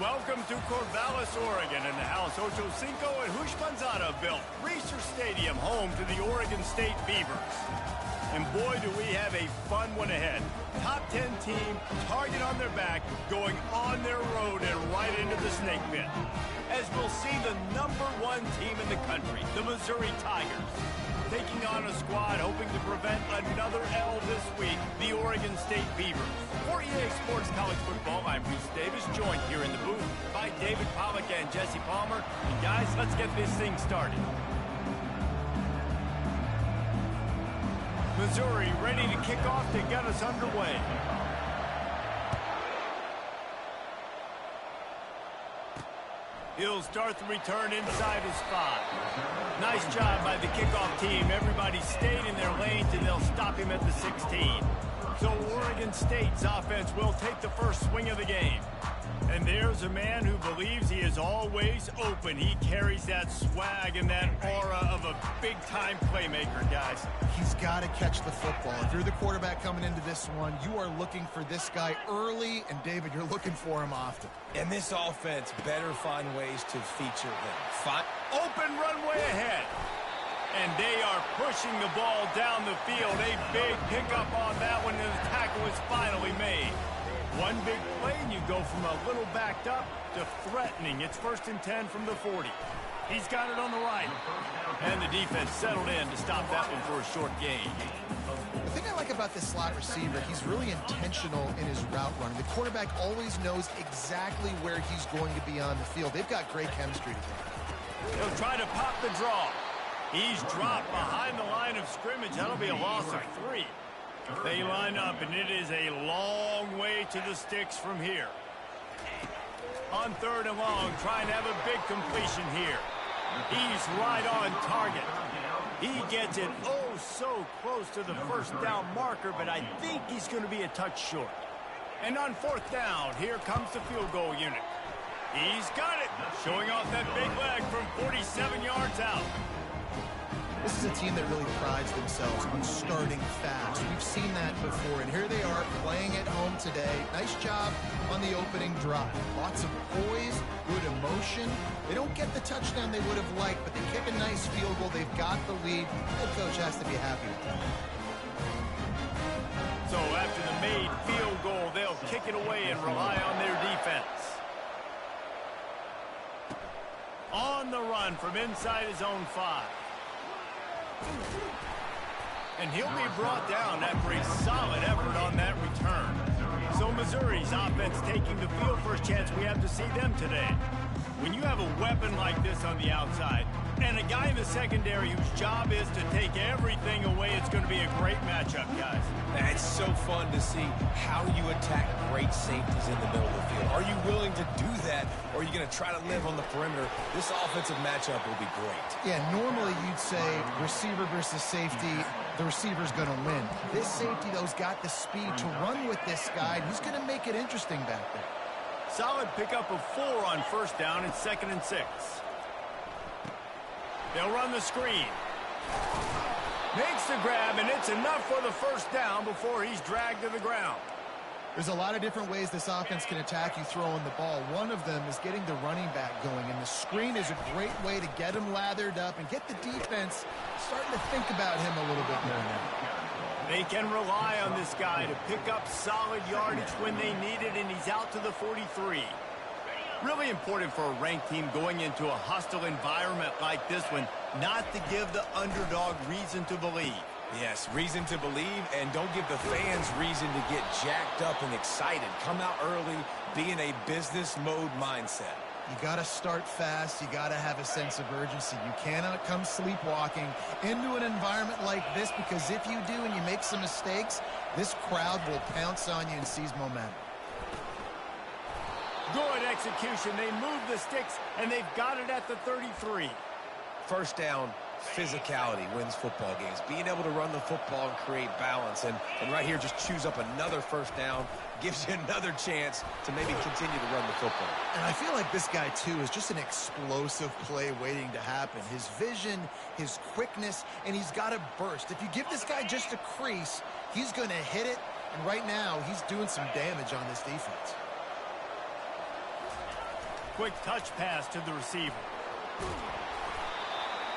Welcome to Corvallis, Oregon, in the House Ocho Cinco and Hushmanzada built Reser Stadium, home to the Oregon State Beavers. And boy, do we have a fun one ahead. Top 10 team, target on their back, going on their road and right into the snake pit. As we'll see the #1 team in the country, the Missouri Tigers, taking on a squad hoping to prevent another L this week, the Oregon State Beavers. For EA Sports College Football, I'm Reese Davis, joined here in the booth by David Pollack and Jesse Palmer. And guys, let's get this thing started. Missouri ready to kick off to get us underway. He'll start the return inside his 5. Nice job by the kickoff team. Everybody stayed in their lanes, and they'll stop him at the 16. So Oregon State's offense will take the first swing of the game. And there's a man who believes he is always open. He carries that swag and that aura of a big-time playmaker, guys. He's got to catch the football. If you're the quarterback coming into this one, you are looking for this guy early, and David, you're looking for him often. And this offense better find ways to feature him. Open runway ahead. And they are pushing the ball down the field. A big pickup on that one, and the tackle is finally made. One big play, and you go from a little backed up to threatening. It's 1st and 10 from the 40. He's got it on the right. And the defense settled in to stop that one for a short gain. The thing I like about this slot receiver, he's really intentional in his route running. The quarterback always knows exactly where he's going to be on the field. They've got great chemistry together. He'll try to pop the draw. He's dropped behind the line of scrimmage. That'll be a loss of 3. They line up, and it is a long way to the sticks from here. On 3rd and long, trying to have a big completion here. He's right on target. He gets it oh so close to the first down marker, but I think he's going to be a touch short. And on 4th down, here comes the field goal unit. He's got it, showing off that big leg from 47 yards out. This is a team that really prides themselves on starting fast. We've seen that before, and here they are playing at home today. Nice job on the opening drive. Lots of poise, good emotion. They don't get the touchdown they would have liked, but they kick a nice field goal. They've got the lead. Head coach has to be happy with that. So after the made field goal, they'll kick it away and rely on their defense. On the run from inside his own 5. And he'll be brought down after a solid effort on that return. So Missouri's offense taking the field. First chance we have to see them today. When you have a weapon like this on the outside and a guy in the secondary whose job is to take everything away, it's going to be a great matchup, guys. It's so fun to see how you attack great safeties in the middle of the field. Are you willing to do that, or are you going to try to live on the perimeter? This offensive matchup will be great. Yeah, normally you'd say receiver versus safety, the receiver's going to win. This safety, though, has got the speed to run with this guy, and he's going to make it interesting back there. Solid pickup of 4 on 1st down and 2nd and 6. They'll run the screen. Makes the grab, and it's enough for the 1st down before he's dragged to the ground. There's a lot of different ways this offense can attack you throwing the ball. One of them is getting the running back going, and the screen is a great way to get him lathered up and get the defense starting to think about him a little bit more now. They can rely on this guy to pick up solid yardage when they need it, and he's out to the 43. Really important for a ranked team going into a hostile environment like this one, not to give the underdog reason to believe. Yes, reason to believe, and don't give the fans reason to get jacked up and excited. Come out early, be in a business mode mindset. You got to start fast. You got to have a sense of urgency. You cannot come sleepwalking into an environment like this, because if you do and you make some mistakes, this crowd will pounce on you and seize momentum. Good execution. They move the sticks, and they've got it at the 33. 1st down, physicality wins football games. Being able to run the football and create balance. And right here, just choose up another 1st down. Gives you another chance to maybe continue to run the football. And I feel like this guy, too, is just an explosive play waiting to happen. His vision, his quickness, and he's got to burst. If you give this guy just a crease, he's going to hit it. And right now, he's doing some damage on this defense. Quick touch pass to the receiver.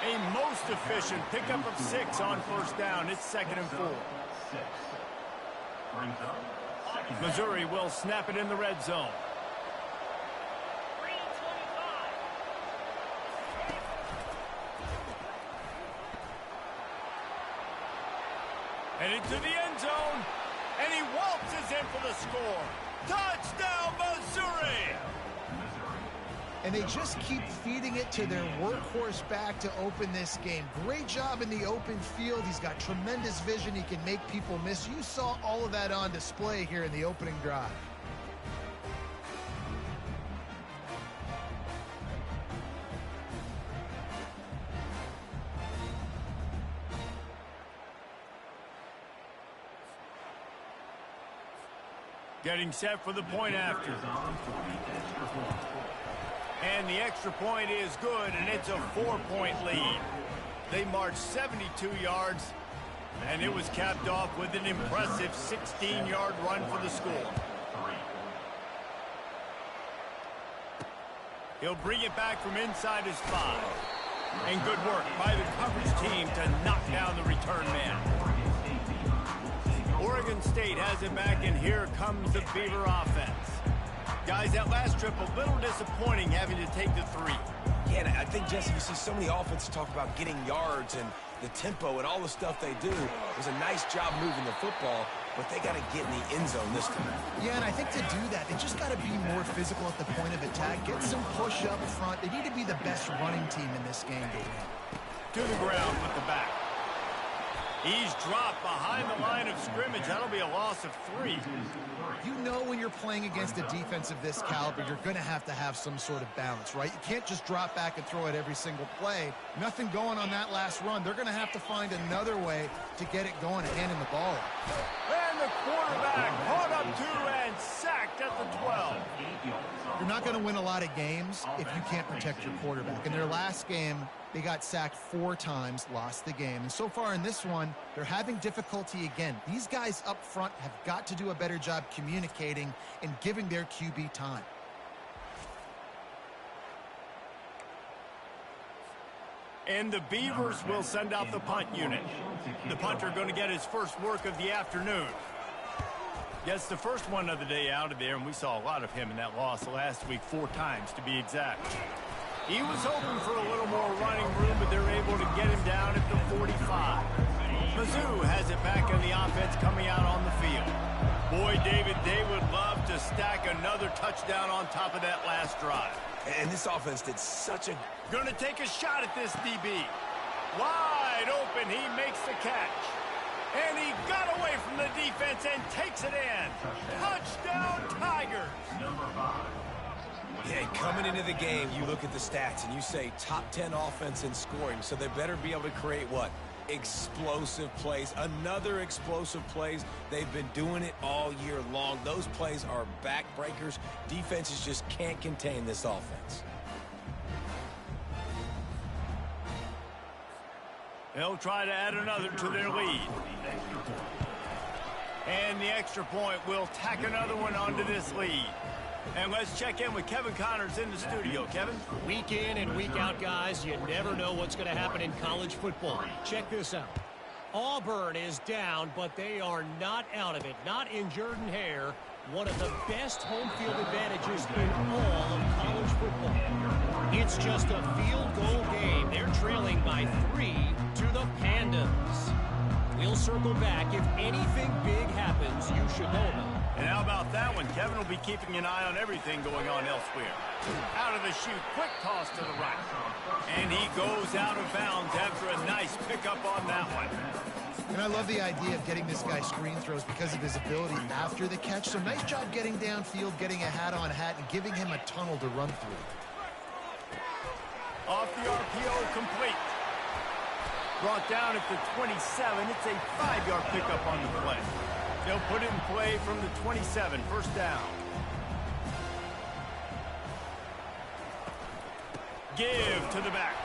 A most efficient pickup of 6 on first down. It's 2nd and 4. Missouri will snap it in the red zone. And into the end zone. And he waltzes in for the score. Touchdown, Missouri! And they just keep feeding it to their workhorse back to open this game. Great job in the open field. He's got tremendous vision. He can make people miss. You saw all of that on display here in the opening drive. Getting set for the point after. And the extra point is good, and it's a 4-point lead. They marched 72 yards, and it was capped off with an impressive 16-yard run for the score. He'll bring it back from inside his 5. And good work by the coverage team to knock down the return man. Oregon State has it back, and here comes the Beaver offense. Guys, that last trip, a little disappointing having to take the 3. Yeah, and I think, Jesse, you see so many offenses talk about getting yards and the tempo and all the stuff they do. It was a nice job moving the football, but they got to get in the end zone this time. Yeah, and I think to do that, they just got to be more physical at the point of attack, get some push up front. They need to be the best running team in this game, David. To the ground with the back. He's dropped behind the line of scrimmage. That'll be a loss of 3. You know when you're playing against a defense of this caliber, you're going to have some sort of balance, right? You can't just drop back and throw it every single play. Nothing going on that last run. They're going to have to find another way to get it going and handing the ball. And the quarterback caught up 2 and sacked at the 12. You're not going to win a lot of games if you can't protect your quarterback. In their last game, they got sacked 4 times, lost the game. And so far in this one, they're having difficulty again. These guys up front have got to do a better job communicating and giving their QB time. And the Beavers will send out the punt unit. The punter going to get his first work of the afternoon. Gets the first one of the day out of there, and we saw a lot of him in that loss last week, 4 times to be exact. He was hoping for a little more running room, but they're able to get him down at the 45. Mizzou has it back in the offense coming out on the field. Boy, David, they would love to stack another touchdown on top of that last drive. And this offense did such a... Going to take a shot at this DB. Wide open, he makes the catch. And he got away from the defense and takes it in. Touchdown, Tigers. Yeah, coming into the game, you look at the stats and you say top 10 offense in scoring, so they better be able to create what? Explosive plays. Another explosive plays. They've been doing it all year long. Those plays are backbreakers. Defenses just can't contain this offense. They'll try to add another to their lead. And the extra point will tack another one onto this lead. And let's check in with Kevin Connors in the studio. Kevin? Week in and week out, guys, you never know what's going to happen in college football. Check this out. Auburn is down, but they are not out of it. Not in Jordan-Hare, one of the best home field advantages in all of college football. It's just a field goal game. They're trailing by 3 to the Pandas. We'll circle back. If anything big happens, you should know about it. And how about that one? Kevin will be keeping an eye on everything going on elsewhere. Out of the chute, quick toss to the right. And he goes out of bounds after a nice pickup on that one. And I love the idea of getting this guy screen throws because of his ability after the catch. So nice job getting downfield, getting a hat-on-hat, and giving him a tunnel to run through. Off the RPO, complete. Brought down at the 27. It's a 5-yard pickup on the play. They'll put it in play from the 27, first down. Give to the back.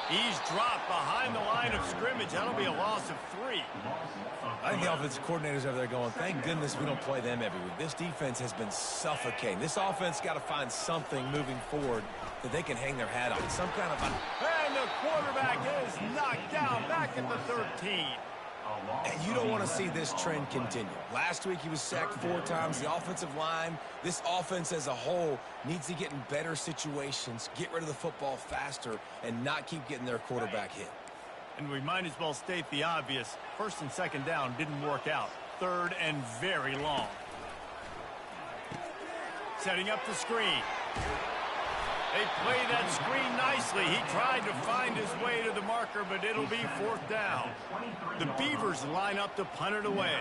He's dropped behind the line of scrimmage. That'll be a loss of 3. I think the offensive coordinators over there going, thank goodness we don't play them every week. This defense has been suffocating. This offense got to find something moving forward that they can hang their hat on. Some kind of And the quarterback is knocked down back at the 13. And you don't want to see this trend continue. Last week he was sacked 4 times. The offensive line, this offense as a whole, needs to get in better situations, get rid of the football faster, and not keep getting their quarterback hit. And we might as well state the obvious. 1st and 2nd down didn't work out. 3rd and very long. Setting up the screen. They play that screen nicely. He tried to find his way to the marker, but it'll be 4th down. The Beavers line up to punt it away.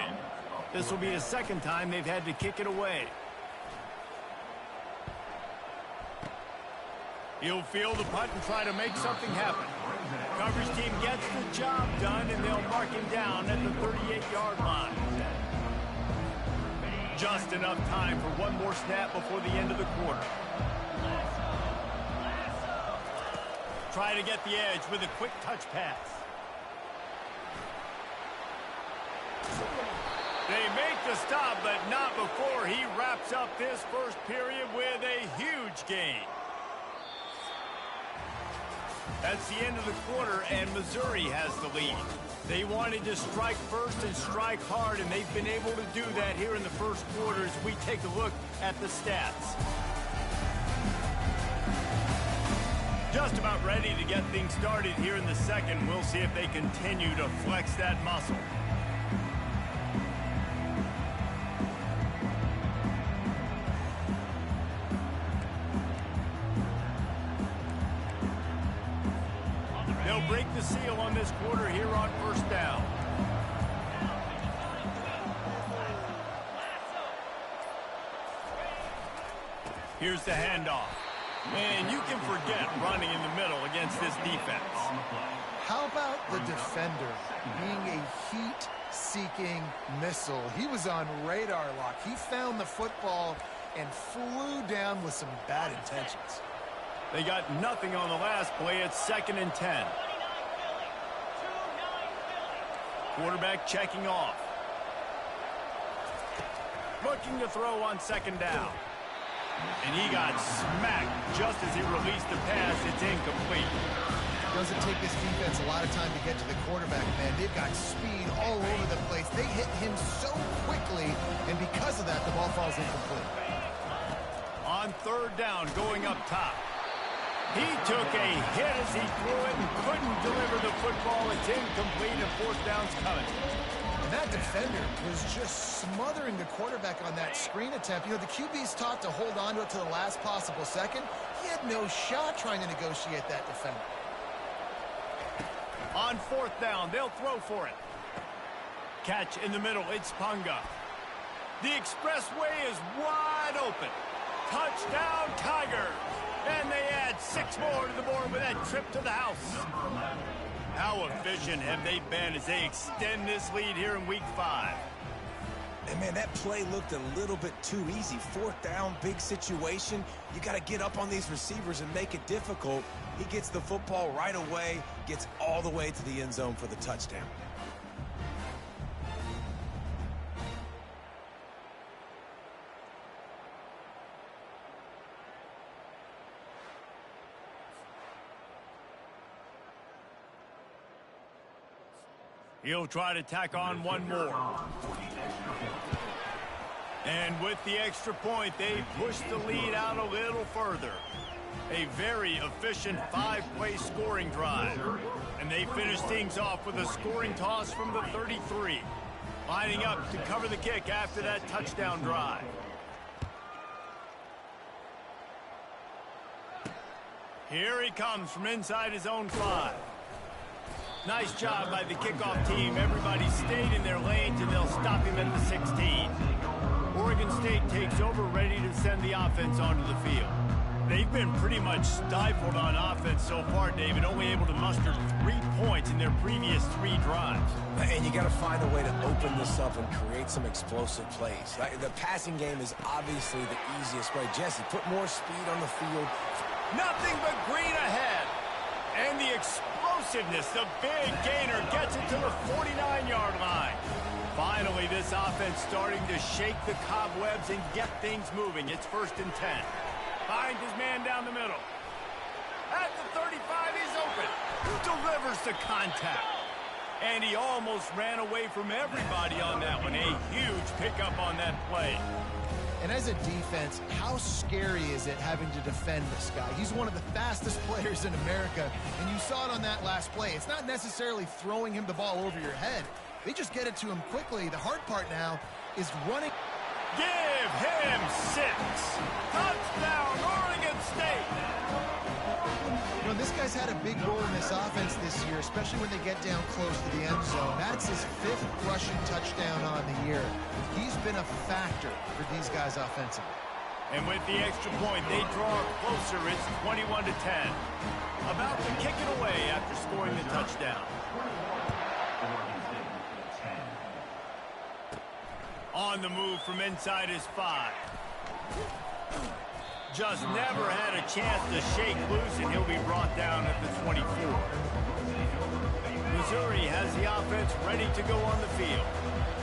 This will be the 2nd time they've had to kick it away. He'll field the punt and try to make something happen. Coverage team gets the job done, and they'll mark him down at the 38-yard line. Just enough time for one more snap before the end of the quarter. Try to get the edge with a quick touch pass. They make the stop, but not before he wraps up this first period with a huge gain. That's the end of the quarter, and Missouri has the lead. They wanted to strike first and strike hard, and they've been able to do that here in the first quarter as we take a look at the stats. Just about ready to get things started here in the second. We'll see if they continue to flex that muscle. They'll break the seal on this quarter here on 1st down. Here's the handoff. And you can forget running in the middle against this defense. How about the defender being a heat-seeking missile? He was on radar lock. He found the football and flew down with some bad intentions. They got nothing on the last play. It's 2nd and 10. Quarterback checking off. Looking to throw on 2nd down. And he got smacked just as he released the pass. It's incomplete. Doesn't take this defense a lot of time to get to the quarterback, man. They've got speed all over the place. They hit him so quickly, and because of that, the ball falls incomplete. On 3rd down, going up top. He took a hit as he threw it and couldn't deliver the football. It's incomplete, and 4th down's coming. That defender was just smothering the quarterback on that screen attempt. You know, the QB's taught to hold on to it to the last possible second. He had no shot trying to negotiate that defender. On 4th down, they'll throw for it. Catch in the middle, it's Punga. The expressway is wide open. Touchdown, Tigers! And they add 6 more to the board with that trip to the house. How efficient have they been as they extend this lead here in Week 5? And, man, that play looked a little bit too easy. 4th down, big situation. You got to get up on these receivers and make it difficult. He gets the football right away, gets all the way to the end zone for the touchdown. He'll try to tack on one more. And with the extra point, they push the lead out a little further. A very efficient 5-play scoring drive. And they finish things off with a scoring toss from the 33. Lining up to cover the kick after that touchdown drive. Here he comes from inside his own 5. Nice job by the kickoff team. Everybody stayed in their lanes, and they'll stop him at the 16. Oregon State takes over, ready to send the offense onto the field. They've been pretty much stifled on offense so far, David, only able to muster 3 points in their previous 3 drives. And you got to find a way to open this up and create some explosive plays. The passing game is obviously the easiest way. Jesse, put more speed on the field. Nothing but green ahead. And the explosiveness. The big gainer gets it to the 49-yard line. Finally, this offense starting to shake the cobwebs and get things moving. It's 1st and 10. Finds his man down the middle. At the 35, he's open. Delivers the contact. And he almost ran away from everybody on that one. A huge pickup on that play. And as a defense, how scary is it having to defend this guy? He's one of the fastest players in America, and you saw it on that last play. It's not necessarily throwing him the ball over your head. They just get it to him quickly. The hard part now is running. Give him 6. Touchdown, Oregon State. You know, this guy's had a big role in this offense this year, especially when they get down close to the end zone. That's his 5th rushing touchdown on the year. He's been a factor for these guys offensively. And with the extra point, they draw closer. It's 21 to 10. About to kick it away after scoring the touchdown. On the move from inside his 5. Just never had a chance to shake loose, and he'll be brought down at the 24. Missouri has the offense ready to go on the field.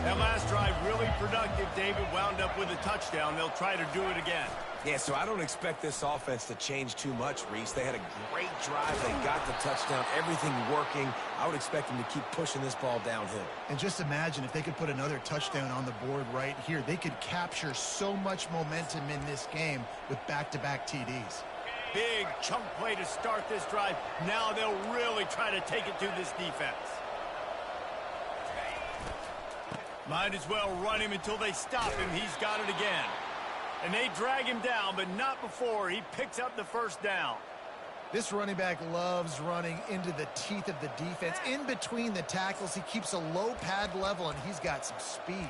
That last drive really productive. David wound up with a touchdown. They'll try to do it again. Yeah, so I don't expect this offense to change too much, Reese. They had a great drive. They got the touchdown. Everything working. I would expect them to keep pushing this ball downhill. And just imagine if they could put another touchdown on the board right here. They could capture so much momentum in this game with back-to-back TDs. Big chunk play to start this drive. Now they'll really try to take it to this defense. Might as well run him until they stop him. He's got it again. And they drag him down, but not before he picks up the 1st down. This running back loves running into the teeth of the defense. In between the tackles, he keeps a low pad level, and he's got some speed.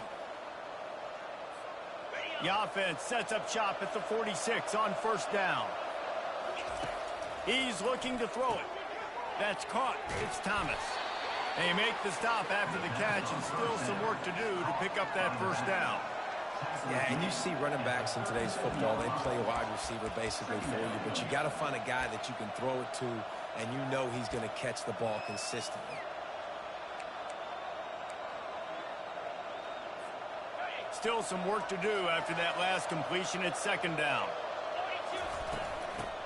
The offense sets up shop at the 46 on 1st down. He's looking to throw it. That's caught. It's Thomas. They make the stop after the catch, and still some work to do to pick up that 1st down. Yeah, and you see running backs in today's football, they play wide receiver basically for you, but you got to find a guy that you can throw it to, and you know he's going to catch the ball consistently. Still some work to do after that last completion at 2nd down.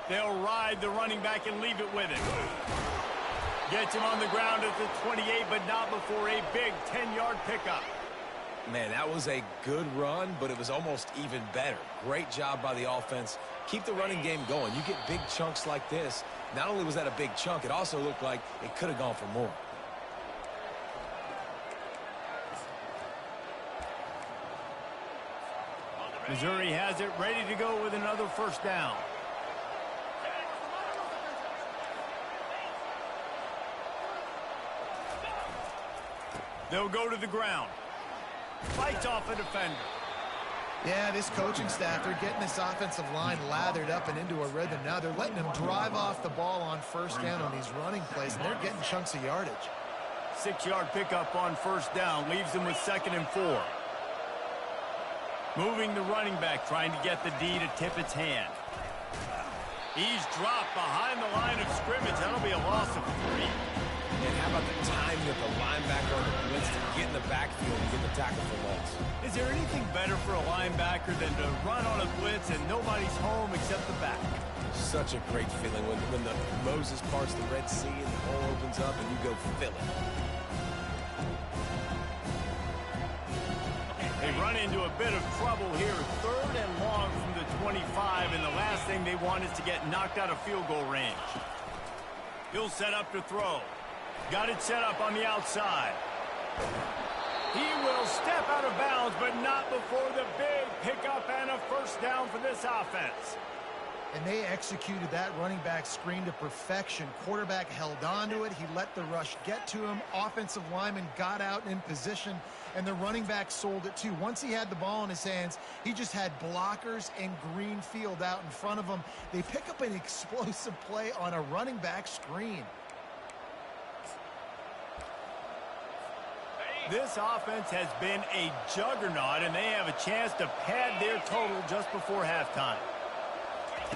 They'll ride the running back and leave it with him. Gets him on the ground at the 28, but not before a big 10-yard pickup. Man, that was a good run, but it was almost even better. Great job by the offense. Keep the running game going. You get big chunks like this. Not only was that a big chunk, it also looked like it could have gone for more. Missouri has it ready to go with another 1st down. They'll go to the ground. Fights off a defender. Yeah, this coaching staff, they're getting this offensive line lathered up and into a rhythm. Now they're letting them drive off the ball on 1st down on these running plays, and they're getting chunks of yardage. 6-yard pickup on 1st down leaves them with 2nd and 4. Moving the running back, trying to get the D to tip its hand. He's dropped behind the line of scrimmage. That'll be a loss of 3. And how about the timing of the linebacker on the blitz to get in the backfield and get the tackle for loss? Is there anything better for a linebacker than to run on a blitz and nobody's home except the back? Such a great feeling when the Moses parts the Red Sea and the hole opens up and you go fill it. They run into a bit of trouble here. 3rd and long from the 25, and the last thing they want is to get knocked out of field goal range. He'll set up to throw. Got it set up on the outside. He will step out of bounds, but not before the big pickup and a 1st down for this offense. And they executed that running back screen to perfection. Quarterback held on to it. He let the rush get to him. Offensive lineman got out in position, and the running back sold it too. Once he had the ball in his hands, he just had blockers and green field out in front of him. They pick up an explosive play on a running back screen. This offense has been a juggernaut, and they have a chance to pad their total just before halftime.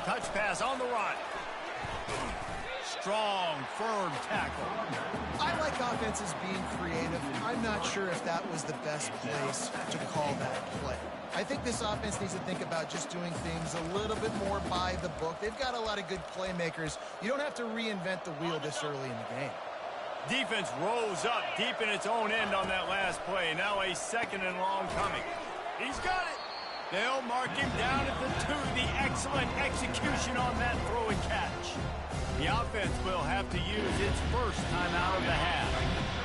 Touch pass on the run. Strong, firm tackle. I like offenses being creative. I'm not sure if that was the best place to call that play. I think this offense needs to think about just doing things a little bit more by the book. They've got a lot of good playmakers. You don't have to reinvent the wheel this early in the game. Defense rose up deep in its own end on that last play. Now a 2nd and long coming. He's got it. They'll mark him down at the 2. The excellent execution on that throw and catch. The offense will have to use its first timeout of the half.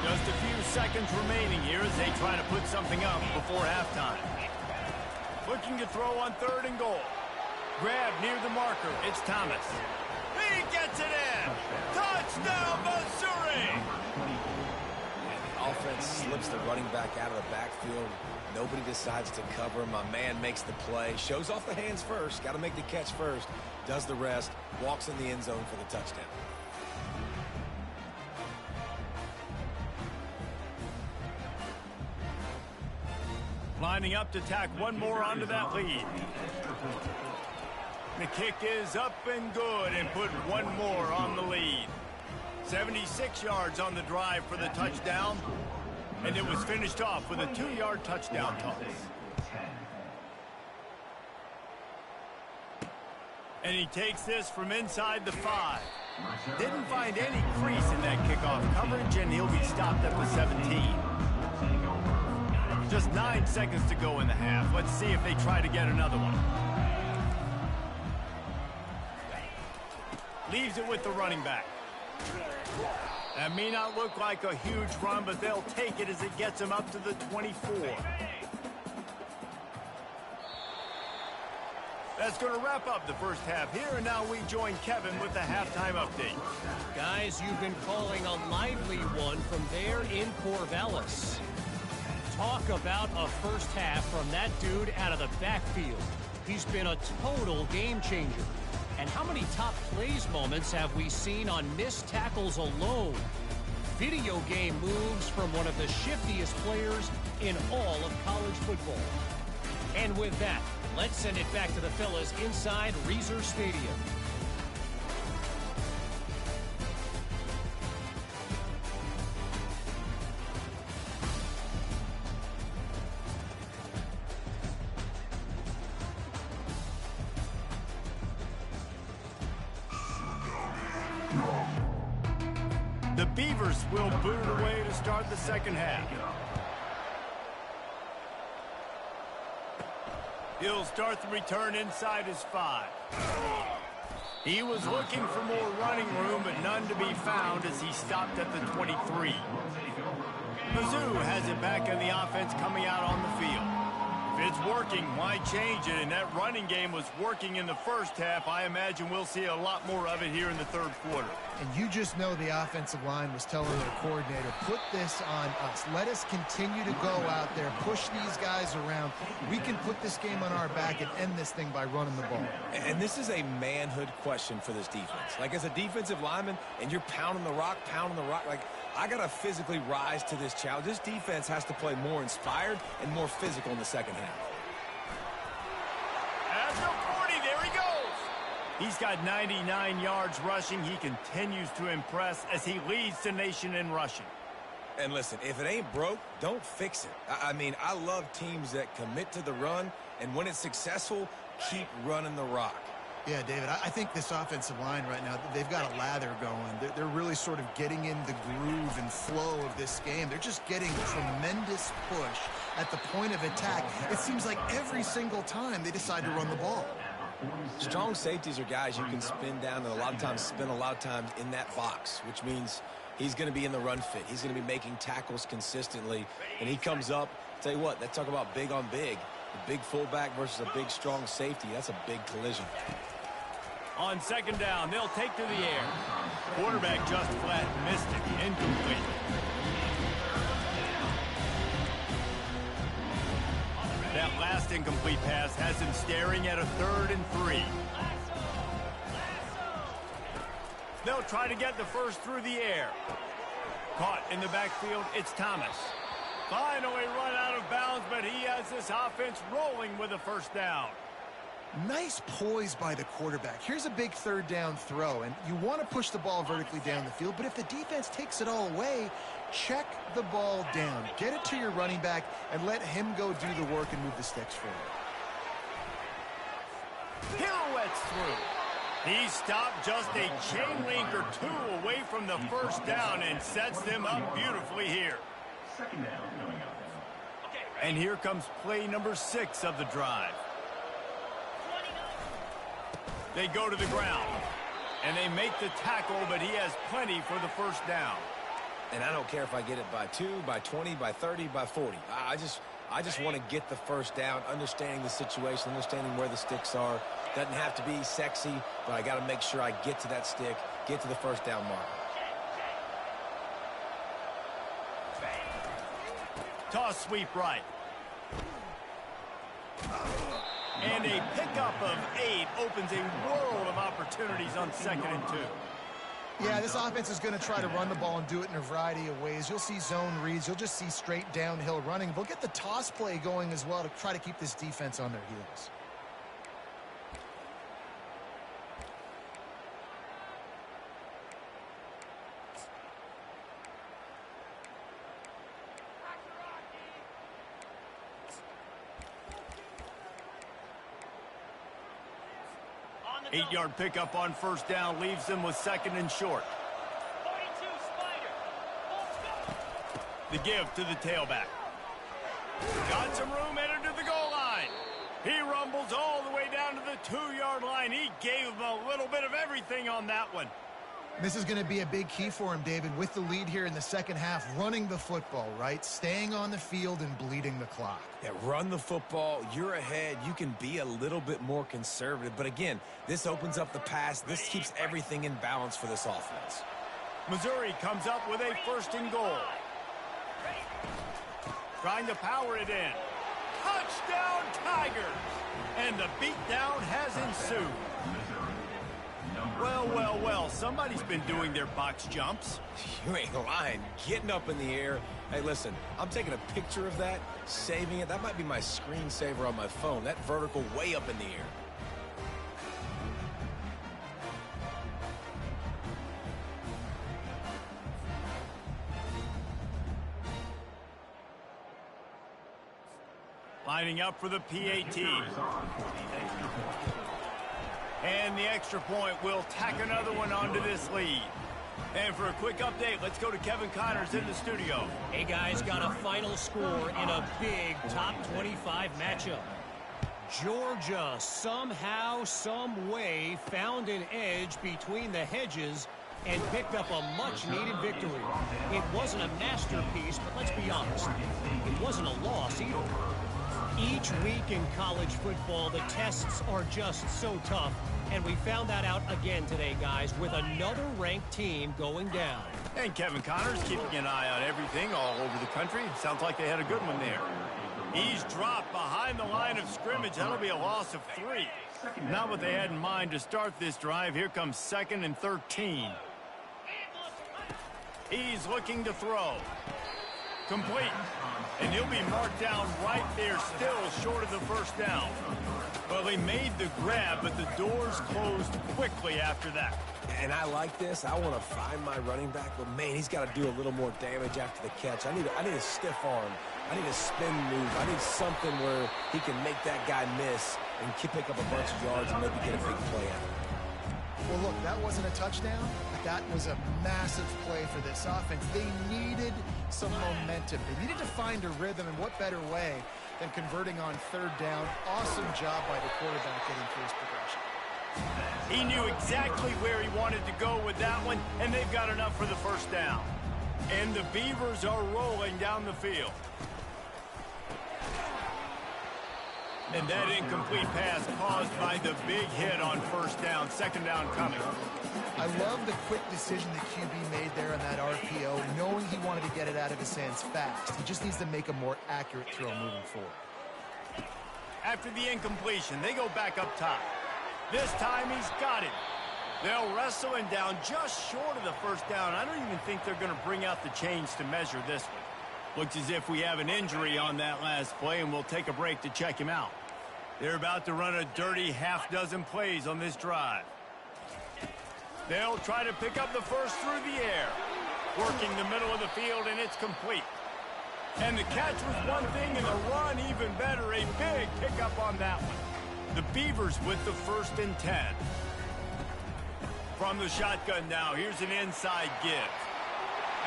Just a few seconds remaining here as they try to put something up before halftime. Looking to throw on 3rd and goal. Grab near the marker. It's Thomas. He gets it in. Touchdown, Missouri. Offense slips the running back out of the backfield. Nobody decides to cover. My man makes the play. Shows off the hands first. Got to make the catch first. Does the rest. Walks in the end zone for the touchdown. Lining up to tack one more onto that lead. The kick is up and good and put one more on the lead. 76 yards on the drive for the touchdown. And it was finished off with a 2-yard touchdown toss. And he takes this from inside the 5. Didn't find any crease in that kickoff coverage, and he'll be stopped at the 17. Just 9 seconds to go in the half. Let's see if they try to get another one. Leaves it with the running back. That may not look like a huge run, but they'll take it as it gets them up to the 24. That's going to wrap up the first half here, and now we join Kevin with the halftime update. Guys, you've been calling a lively one from there in Corvallis. Talk about a first half from that dude out of the backfield. He's been a total game changer. And how many top plays moments have we seen on missed tackles alone? Video game moves from one of the shiftiest players in all of college football. And with that, let's send it back to the fellas inside Reser Stadium. The Beavers will boot it away to start the second half. He'll start the return inside his 5. He was looking for more running room, but none to be found as he stopped at the 23. Mizzou has it back in the offense coming out on the field. If it's working, why change it? And that running game was working in the first half. I imagine we'll see a lot more of it here in the third quarter. And you just know the offensive line was telling their coordinator, put this on us. Let us continue to go out there, push these guys around. We can put this game on our back and end this thing by running the ball. And this is a manhood question for this defense. Like, as a defensive lineman, and you're pounding the rock, like, I got to physically rise to this challenge. This defense has to play more inspired and more physical in the second half. At the 40, there he goes. He's got 99 yards rushing. He continues to impress as he leads the nation in rushing. And listen, if it ain't broke, don't fix it. I mean, I love teams that commit to the run, and when it's successful, keep running the rock. Yeah, David, I think this offensive line right now, they've got a lather going. They're really sort of getting in the groove and flow of this game. They're just getting tremendous push at the point of attack. It seems like every single time they decide to run the ball. Strong safeties are guys you can spin down and a lot of times spend a lot of time in that box, which means he's going to be in the run fit. He's going to be making tackles consistently, and he comes up. Tell you what, they talk about big on big. A big fullback versus a big, strong safety. That's a big collision. On second down, they'll take to the air. Quarterback just flat missed it. Incomplete. That last incomplete pass has him staring at a 3rd and 3. They'll try to get the first through the air. Caught in the backfield, it's Thomas. Finally run out of bounds, but he has this offense rolling with a first down. Nice poise by the quarterback. Here's a big third down throw, and you want to push the ball vertically down the field, but if the defense takes it all away, check the ball down. Get it to your running back and let him go do the work and move the sticks for you. Pirouettes through. He stopped just a chain link or two away from the first down and sets them up beautifully here. Second down coming up. And here comes play number 6 of the drive. They go to the ground, and they make the tackle, but he has plenty for the first down. And I don't care if I get it by 2, by 20, by 30, by 40. I just want to get the first down, understanding the situation, understanding where the sticks are. Doesn't have to be sexy, but I got to make sure I get to that stick, get to the first down marker. Toss sweep right. And a pickup of 8 opens a world of opportunities on 2nd and 2. Yeah, this offense is going to try to run the ball and do it in a variety of ways. You'll see zone reads. You'll just see straight downhill running. They'll get the toss play going as well to try to keep this defense on their heels. Eight-yard pickup on first down leaves them with 2nd and short. The give to the tailback. Got some room, entered to the goal line. He rumbles all the way down to the 2-yard line. He gave them a little bit of everything on that one. This is going to be a big key for him, David, with the lead here in the second half, running the football, right? Staying on the field and bleeding the clock. Yeah, run the football. You're ahead. You can be a little bit more conservative. But again, this opens up the pass. This keeps everything in balance for this offense. Missouri comes up with a 1st and goal. Trying to power it in. Touchdown, Tigers! And the beatdown has ensued. Well, somebody's been doing their box jumps. You ain't lying. Getting up in the air. Hey, listen, I'm taking a picture of that, saving it. That might be my screensaver on my phone. That vertical way up in the air. Lining up for the PAT. And the extra point will tack another one onto this lead. And for a quick update, let's go to Kevin Connors in the studio. Hey, guys, got a final score in a big top 25 matchup. Georgia somehow, some way found an edge between the hedges and picked up a much-needed victory. It wasn't a masterpiece, but let's be honest, it wasn't a loss either. Each week in college football, the tests are just so tough, and we found that out again today, guys, with another ranked team going down. And Kevin Connors keeping an eye on everything all over the country. Sounds like they had a good one there. He's dropped behind the line of scrimmage. That'll be a loss of 3. Not what they had in mind to start this drive. Here comes 2nd and 13. He's looking to throw. Complete. And he'll be marked down right there, still short of the first down. Well, he made the grab, but the doors closed quickly after that. And I like this. I want to find my running back, but, man, he's got to do a little more damage after the catch. I need a stiff arm. I need a spin move. I need something where he can make that guy miss and pick up a bunch of yards and maybe get a big play out of it. Well, look, that wasn't a touchdown. That was a massive play for this offense. They needed some momentum. They needed to find a rhythm, and what better way than converting on 3rd down. Awesome job by the quarterback getting through his progression. He knew exactly where he wanted to go with that one, and they've got enough for the first down. And the Beavers are rolling down the field. And that incomplete pass caused by the big hit on first down. 2nd down coming. I love the quick decision the QB made there on that RPO, knowing he wanted to get it out of his hands fast. He just needs to make a more accurate throw moving forward. After the incompletion, they go back up top. This time he's got it. They'll wrestle him down just short of the first down. I don't even think they're going to bring out the chains to measure this one. Looks as if we have an injury on that last play, and we'll take a break to check him out. They're about to run a dirty half-dozen plays on this drive. They'll try to pick up the first through the air. Working the middle of the field, and it's complete. And the catch was one thing, and the run even better. A big pickup on that one. The Beavers with the 1st and 10. From the shotgun now, here's an inside give.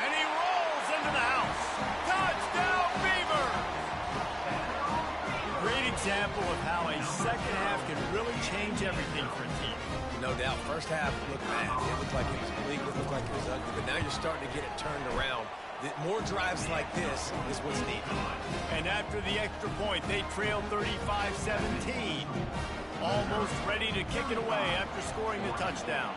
And he rolls into the house. Touchdown, Beavers! Great example of how a second half can really change everything for a team. No doubt. First half looked bad. It looked like it was bleak. It looked like it was ugly. But now you're starting to get it turned around. More drives like this is what's needed. And after the extra point, they trailed 35-17. Almost ready to kick it away after scoring the touchdown.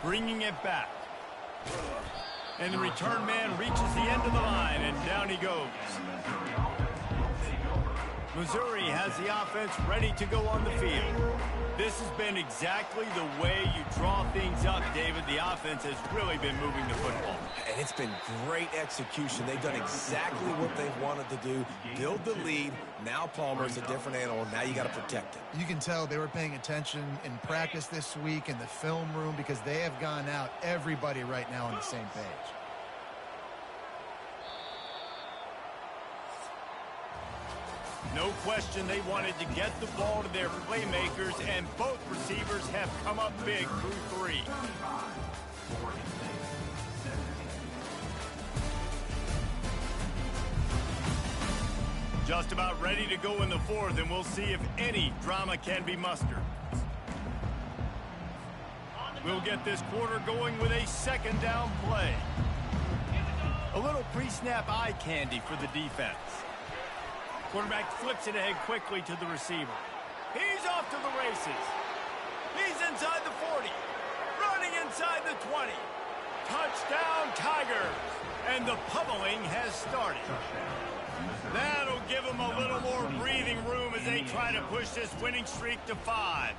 Bringing it back. And the return man reaches the end of the line, and down he goes. Missouri has the offense ready to go on the field. This has been exactly the way you draw things up, David. The offense has really been moving the football. And it's been great execution. They've done exactly what they've wanted to do. Build the lead. Now Palmer's a different animal. Now you got to protect it. You can tell they were paying attention in practice this week in the film room because they have gone out everybody right now on the same page. No question they wanted to get the ball to their playmakers, and both receivers have come up big through 3. Just about ready to go in the 4th, and we'll see if any drama can be mustered. We'll get this quarter going with a 2nd down play. A little pre-snap eye candy for the defense. Quarterback flips it ahead quickly to the receiver. He's off to the races. He's inside the 40. Running inside the 20. Touchdown, Tigers. And the pummeling has started. That'll give them a little more breathing room as they try to push this winning streak to 5.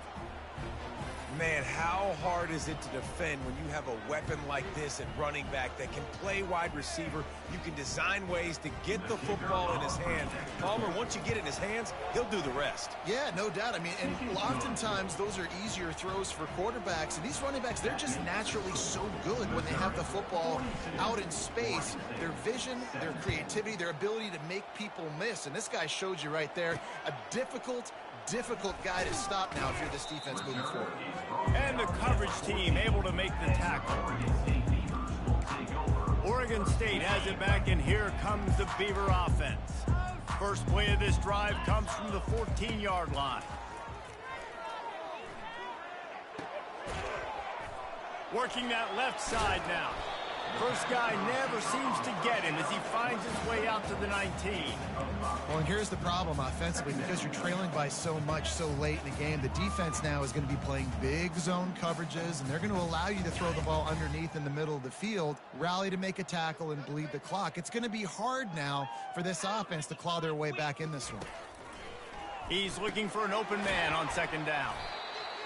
Man, how hard is it to defend when you have a weapon like this at running back that can play wide receiver? You can design ways to get the football in his hands. Palmer, once you get it in his hands, he'll do the rest. Yeah, no doubt. I mean, and oftentimes those are easier throws for quarterbacks. And these running backs, they're just naturally so good when they have the football out in space. Their vision, their creativity, their ability to make people miss. And this guy showed you right there a difficult guy to stop now if you're this defense moving forward. And the coverage team able to make the tackle. Oregon State has it back, and here comes the Beaver offense. First play of this drive comes from the 14-yard line. Working that left side now. First guy never seems to get him as he finds his way out to the 19. Well, and here's the problem offensively. Because you're trailing by so much so late in the game, the defense now is going to be playing big zone coverages, and they're going to allow you to throw the ball underneath in the middle of the field, rally to make a tackle, and bleed the clock. It's going to be hard now for this offense to claw their way back in this one. He's looking for an open man on 2nd down.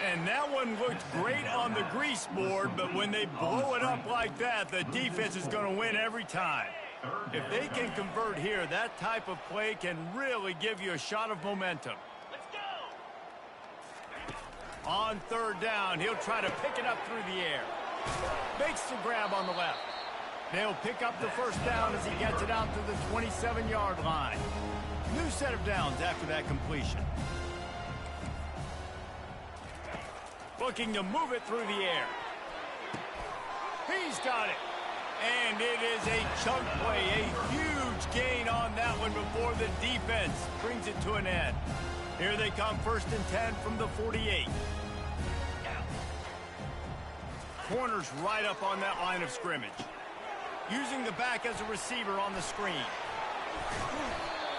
And that one looked great on the grease board, but when they blow it up like that, the defense is going to win every time. If they can convert here, that type of play can really give you a shot of momentum. Let's go! On 3rd down, he'll try to pick it up through the air. Makes the grab on the left. They'll pick up the 1st down as he gets it out to the 27-yard line. New set of downs after that completion. Looking to move it through the air. He's got it. And it is a chunk play, a huge gain on that one before the defense brings it to an end. Here they come, 1st and 10 from the 48. Corners right up on that line of scrimmage. Using the back as a receiver on the screen.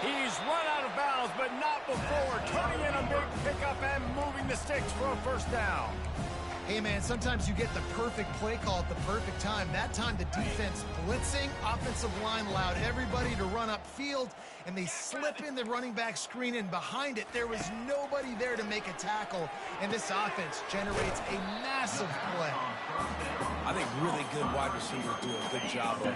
He's run out of bounds, but not before. Turning in a big pickup and moving the sticks for a 1st down. Hey, man, sometimes you get the perfect play call at the perfect time. That time the defense blitzing, offensive line allowed everybody to run upfield, and they slip in the running back screen, and behind it there was nobody there to make a tackle, and this offense generates a massive play. I think really good wide receivers do a good job of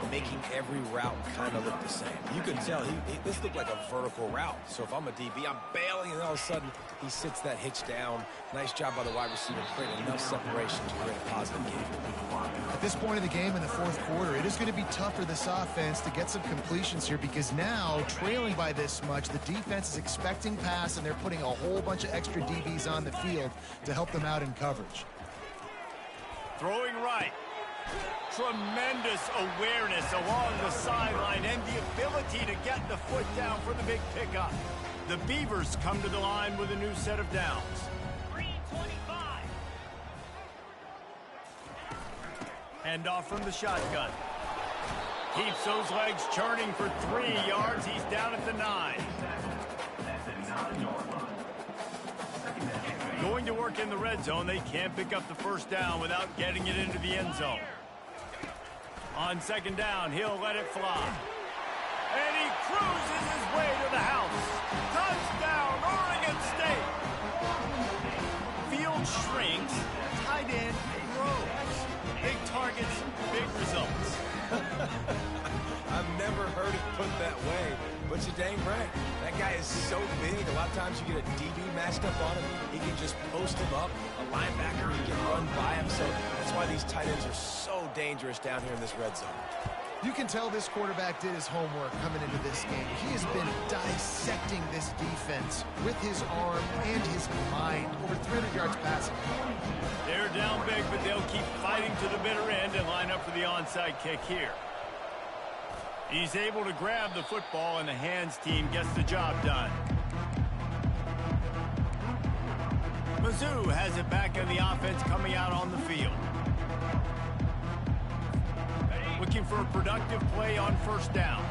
making every route kind of look the same. You can tell this looked like a vertical route. So if I'm a DB, I'm bailing, and all of a sudden he sits that hitch down. Nice job by the wide receiver, creating enough separation to create a positive game. At this point of the game in the fourth quarter, it is going to be tough for this offense to get some completions here because now, trailing by this much, the defense is expecting pass, and they're putting a whole bunch of extra DBs on the field to help them out in coverage. Throwing right. Tremendous awareness along the sideline and the ability to get the foot down for the big pickup. The Beavers come to the line with a new set of downs. 325. Handoff from the shotgun. Keeps those legs churning for 3 yards. He's down at the 9. Going to work in the red zone. They can't pick up the first down without getting it into the end zone. On second down, he'll let it fly. And he cruises his way to the house. Touchdown, Oregon State. Field shrinks, tight end grows. Big targets, big results. I've never heard it put that way, but you're dang right. That guy is so big. A lot of times you get a DB matched up on him. He can just post him up. A linebacker, he can run by him. So that's why these tight ends are so dangerous down here in this red zone. You can tell this quarterback did his homework coming into this game. He has been dissecting this defense with his arm and his mind. Over 300 yards passing. They're down big, but they'll keep fighting to the bitter end and line up for the onside kick here. He's able to grab the football, and the hands team gets the job done. Mizzou has it back in the offense coming out on the field. Looking for a productive play on first down.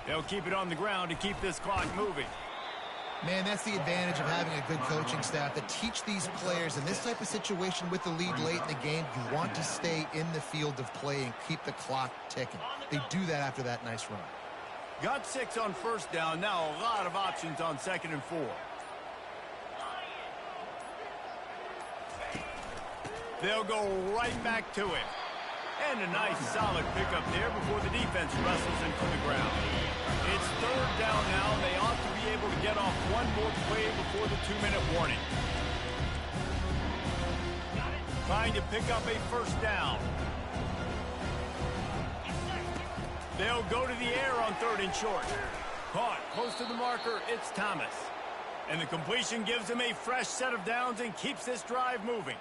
They'll keep it on the ground to keep this clock moving. Man, that's the advantage of having a good coaching staff to teach these players in this type of situation with the lead late in the game. You want to stay in the field of play and keep the clock ticking. They do that after that nice run. Got 6 on first down. Now a lot of options on 2nd and 4. They'll go right back to it. And a nice solid pickup there before the defense wrestles into the ground. It's 3rd down now. They ought to be able to get off one more play before the 2-minute warning. Trying to pick up a first down. They'll go to the air on 3rd and short. Caught close to the marker. It's Thomas. And the completion gives him a fresh set of downs and keeps this drive moving.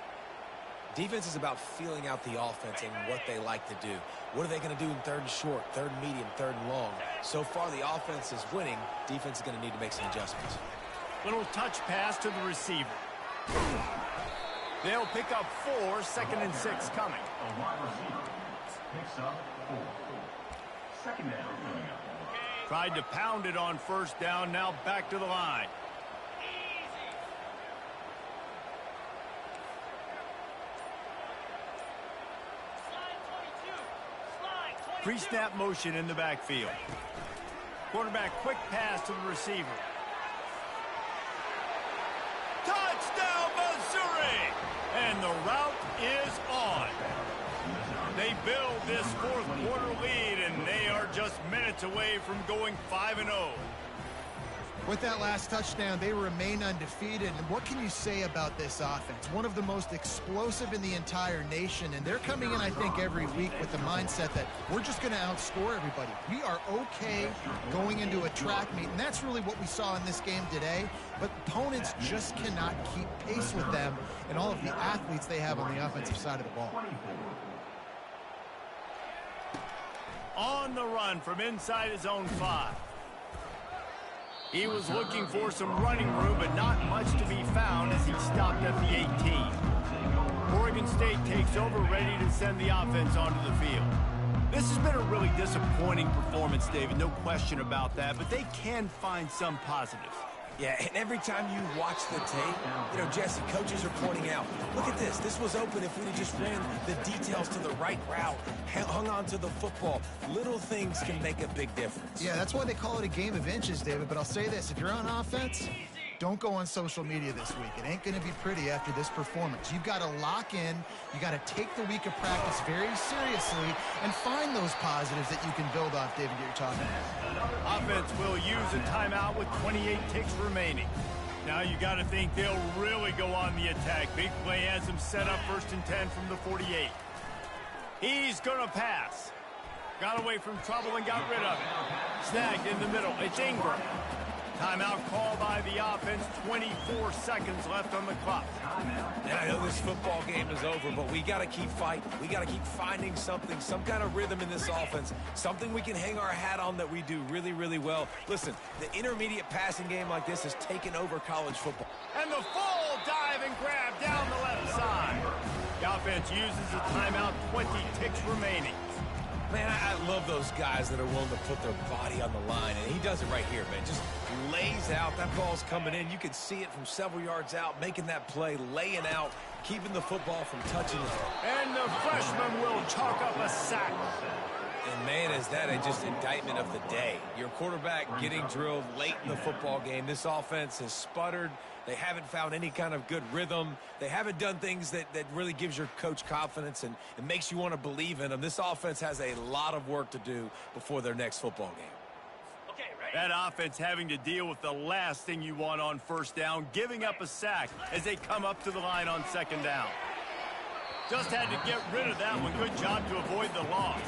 Defense is about feeling out the offense and what they like to do. What are they going to do in 3rd and short, 3rd and medium, 3rd and long? So far, the offense is winning. Defense is going to need to make some adjustments. Little touch pass to the receiver. They'll pick up 4, 2nd and 6 coming. A wide receiver picks up 4. 2nd down coming up. Tried to pound it on first down. Now back to the line. Pre-snap motion in the backfield. Quarterback quick pass to the receiver. Touchdown, Missouri! And the route is on. They build this 4th quarter lead, and they are just minutes away from going 5-0. With that last touchdown, they remain undefeated. And what can you say about this offense? One of the most explosive in the entire nation. And they're coming in, I think, every week with the mindset that we're just going to outscore everybody. We are okay going into a track meet. And that's really what we saw in this game today. But opponents just cannot keep pace with them and all of the athletes they have on the offensive side of the ball. On the run from inside his own 5. He was looking for some running room, but not much to be found as he stopped at the 18. Oregon State takes over, ready to send the offense onto the field. This has been a really disappointing performance, David, no question about that, but they can find some positives. Yeah, and every time you watch the tape, Jesse, coaches are pointing out, look at this. This was open if we just ran the details to the right route, hung on to the football. Little things can make a big difference. Yeah, that's why they call it a game of inches, David. But I'll say this, if you're on offense, Don't go on social media this week. It ain't going to be pretty after this performance. You've got to lock in. You got to take the week of practice very seriously and find those positives that you can build off, David, that you're talking about. Offense will use a timeout with 28 ticks remaining. Now you got to think they'll really go on the attack. Big play has them set up 1st and 10 from the 48. He's going to pass. Got away from trouble and got rid of it. Snagged in the middle. It's Ingram. Timeout called by the offense. 24 seconds left on the clock. And I know this football game is over, but we got to keep fighting. We got to keep finding something, some kind of rhythm in this offense, something we can hang our hat on that we do really, really well. Listen, the intermediate passing game like this has taken over college football. And the full dive and grab down the left side. The offense uses a timeout. 20 ticks remaining. Man, I love those guys that are willing to put their body on the line, and he does it right here, man. Just lays out. That ball's coming in. You can see it from several yards out, making that play, laying out, keeping the football from touching it. And the freshman will chalk up a sack. And, man, is that just indictment of the day. Your quarterback getting drilled late in the football game. This offense has sputtered. They haven't found any kind of good rhythm. They haven't done things that really gives your coach confidence and it makes you want to believe in them. This offense has a lot of work to do before their next football game. Okay, that offense having to deal with the last thing you want on 1st down, giving up a sack as they come up to the line on 2nd down. Just had to get rid of that one. Good job to avoid the loss.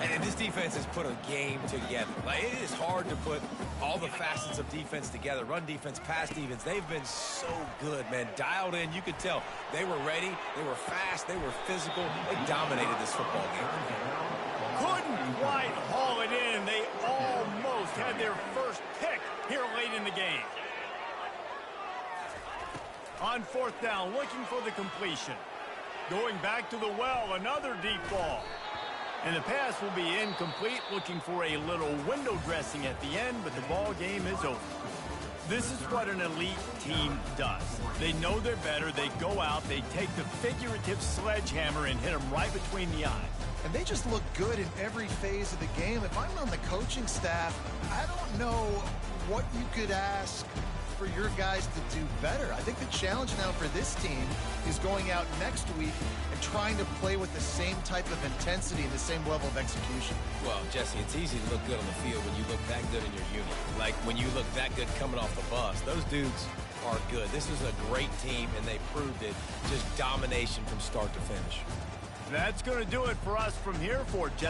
And this defense has put a game together. Like, it is hard to put all the facets of defense together. Run defense, pass defense. They've been so good, man. Dialed in. You could tell they were ready. They were fast. They were physical. They dominated this football game. Couldn't quite haul it in. They almost had their first pick here late in the game. On 4th down, looking for the completion. Going back to the well, another deep ball. And the pass will be incomplete, looking for a little window dressing at the end, but the ball game is over. This is what an elite team does. They know they're better. They go out, they take the figurative sledgehammer and hit them right between the eyes. And they just look good in every phase of the game. If I'm on the coaching staff, I don't know what you could ask for your guys to do better. I think the challenge now for this team is going out next week and trying to play with the same type of intensity and the same level of execution. Well, Jesse, it's easy to look good on the field when you look that good in your unit. Like when you look that good coming off the bus. Those dudes are good. This is a great team, and they proved it. Just domination from start to finish. That's going to do it for us from here for Jesse.